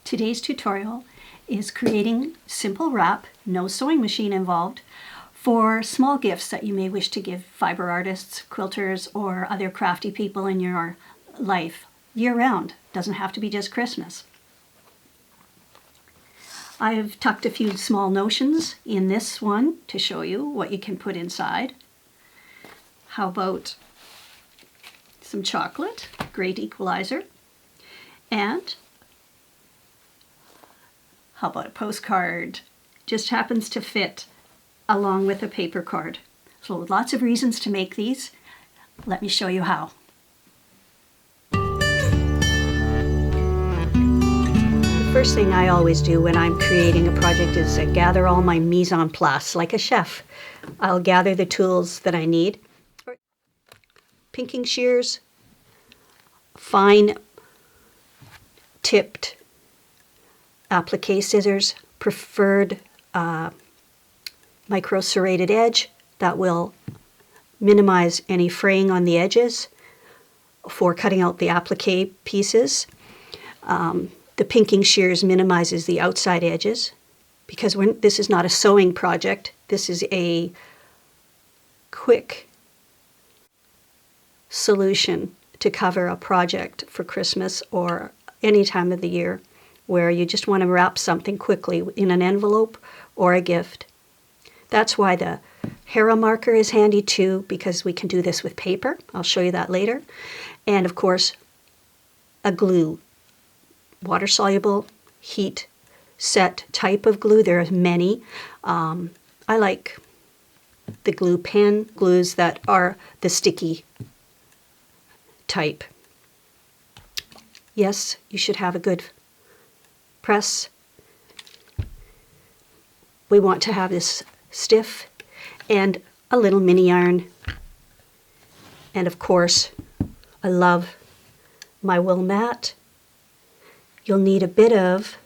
Today's tutorial is creating simple wrap, no sewing machine involved, for small gifts that you may wish to give fiber artists, quilters, or other crafty people in your life year-round. Doesn't have to be just Christmas. I've tucked a few small notions in this one to show you what you can put inside. How about some chocolate, great equalizer, and how about a postcard? Just happens to fit along with a paper card. So lots of reasons to make these. Let me show you how. The first thing I always do when I'm creating a project is gather all my mise en place, like a chef. I'll gather the tools that I need. Pinking shears, fine tipped applique scissors, preferred micro serrated edge that will minimize any fraying on the edges for cutting out the applique pieces. The pinking shears minimizes the outside edges because this is not a sewing project. This is a quick solution to cover a project for Christmas or any time of the year where you just want to wrap something quickly in an envelope or a gift. That's why the Hera marker is handy too, because we can do this with paper. I'll show you that later. And of course, a glue. Water-soluble, heat-set type of glue. There are many. I like the glue pen glues that are the sticky type. Yes, you should have a good press. We want to have this stiff, and a little mini yarn. And of course, I love my wool mat. You'll need a bit of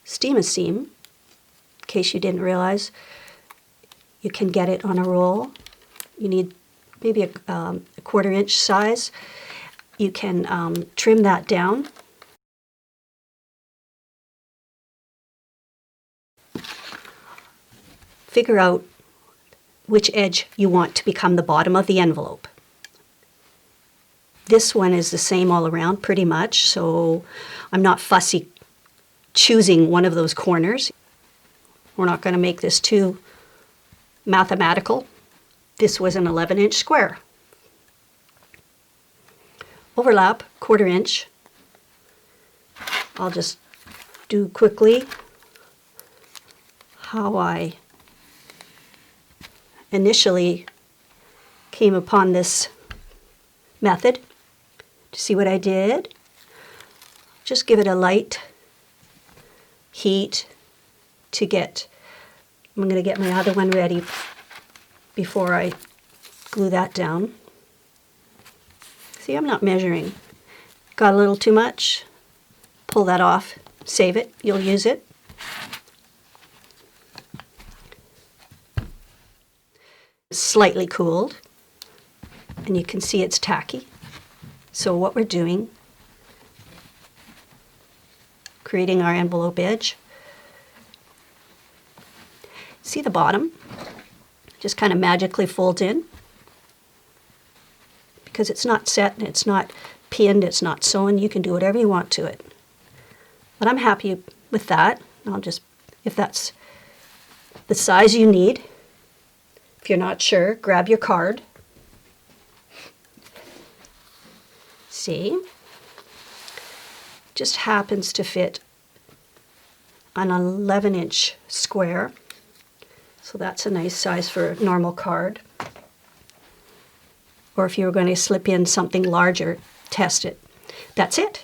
steam-a-seam, in case you didn't realize. You can get it on a roll. You need maybe a 1/4 inch size. You can trim that down. Figure out which edge you want to become the bottom of the envelope. This one is the same all around pretty much, so I'm not fussy choosing one of those corners. We're not going to make this too mathematical. This was an 11-inch square. Overlap, 1/4 inch. I'll just do quickly how I initially came upon this method. To see what I did, just give it a light heat to get, I'm going to get my other one ready before I glue that down. See, I'm not measuring. Got a little too much, pull that off, save it, you'll use it. Slightly cooled, and you can see it's tacky. So what we're doing, creating our envelope edge. See the bottom? Just kind of magically folds in. Because it's not set, and it's not pinned, it's not sewn, you can do whatever you want to it. But I'm happy with that. I'll just, if that's the size you need, if you're not sure, grab your card. See? Just happens to fit an 11-inch square. So that's a nice size for a normal card. Or if you were going to slip in something larger, test it. That's it.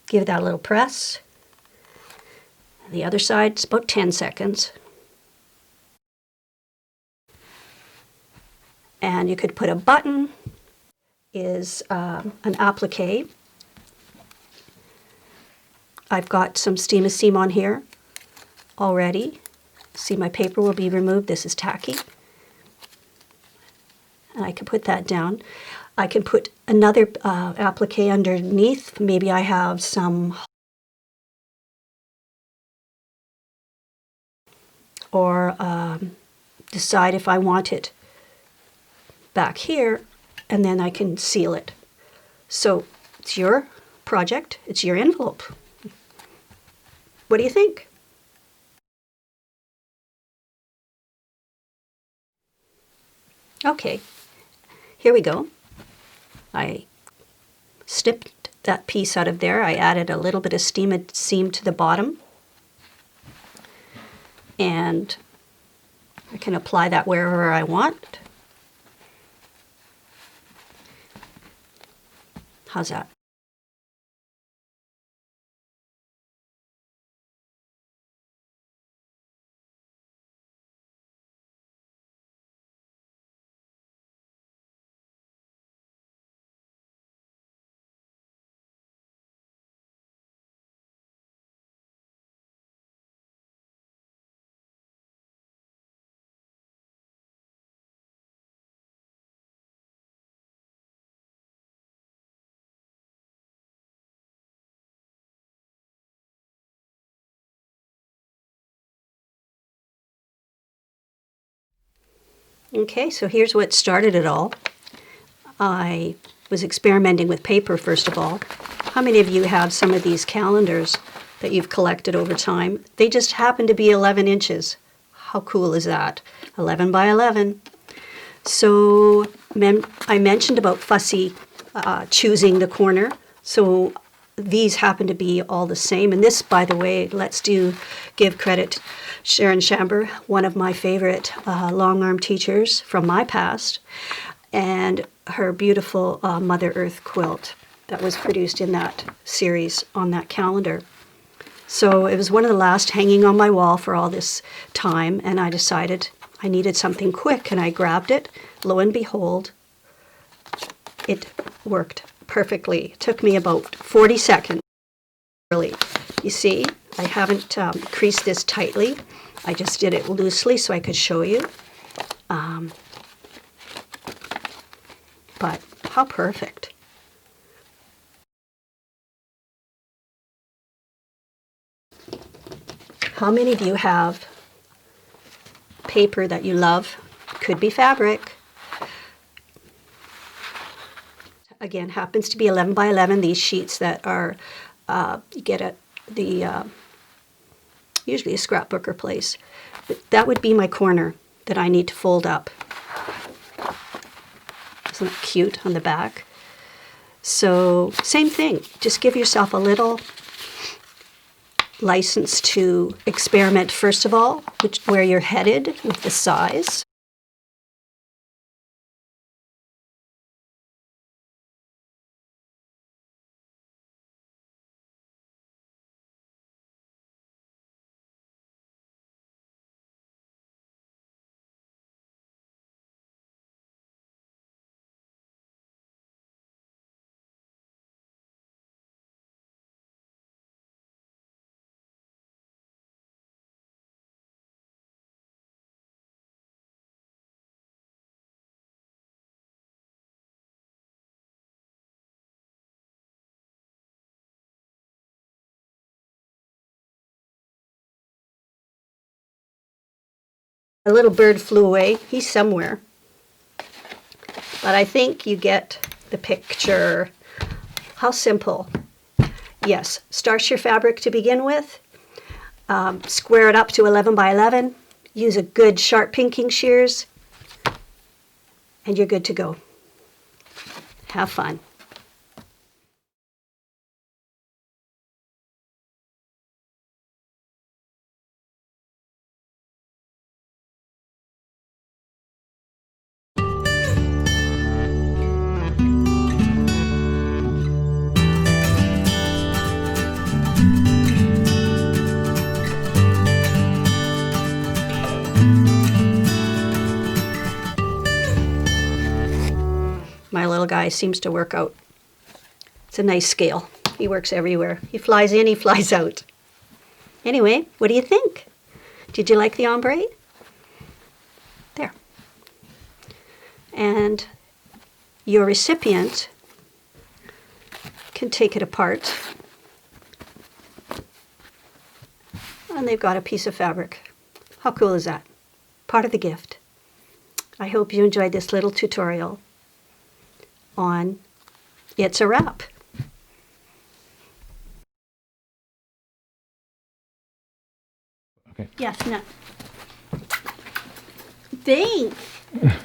Give that a little press. The other side, it's about 10 seconds. And you could put a button, is an applique. I've got some steam-a-seam on here already. See, my paper will be removed. This is tacky. And I can put that down. I can put another applique underneath. Maybe I have some, or decide if I want it back here, and then I can seal it. So it's your project, it's your envelope. What do you think? Okay, here we go. I snipped that piece out of there. I added a little bit of seam to the bottom. And I can apply that wherever I want. How's that? Okay, so here's what started it all. I was experimenting with paper, first of all. How many of you have some of these calendars that you've collected over time? They just happen to be 11 inches. How cool is that? 11 by 11. So I mentioned about fussy choosing the corner. So these happen to be all the same. And this, by the way, give credit to Sharon Chamber, one of my favorite long arm teachers from my past, and her beautiful Mother Earth quilt that was produced in that series on that calendar. So it was one of the last hanging on my wall for all this time, and I decided I needed something quick, and I grabbed it. Lo and behold, it worked perfectly. It took me about 40 seconds. Really, you see, I haven't creased this tightly. I just did it loosely so I could show you. But how perfect. How many of you have paper that you love? Could be fabric. Again, happens to be 11 by 11, these sheets that are, you get at the, usually a scrapbooker place. But that would be my corner that I need to fold up. Isn't it cute on the back? So, same thing. Just give yourself a little license to experiment, first of all, where you're headed with the size. A little bird flew away. He's somewhere. But I think you get the picture. How simple. Yes, starch your fabric to begin with. Square it up to 11 by 11. Use a good sharp pinking shears. And you're good to go. Have fun. My little guy seems to work out. It's a nice scale. He works everywhere. He flies in, he flies out. Anyway, what do you think? Did you like the ombre? There. And your recipient can take it apart, and they've got a piece of fabric. How cool is that? Part of the gift. I hope you enjoyed this little tutorial on It's a Wrap. Okay. Yes, no. Thanks.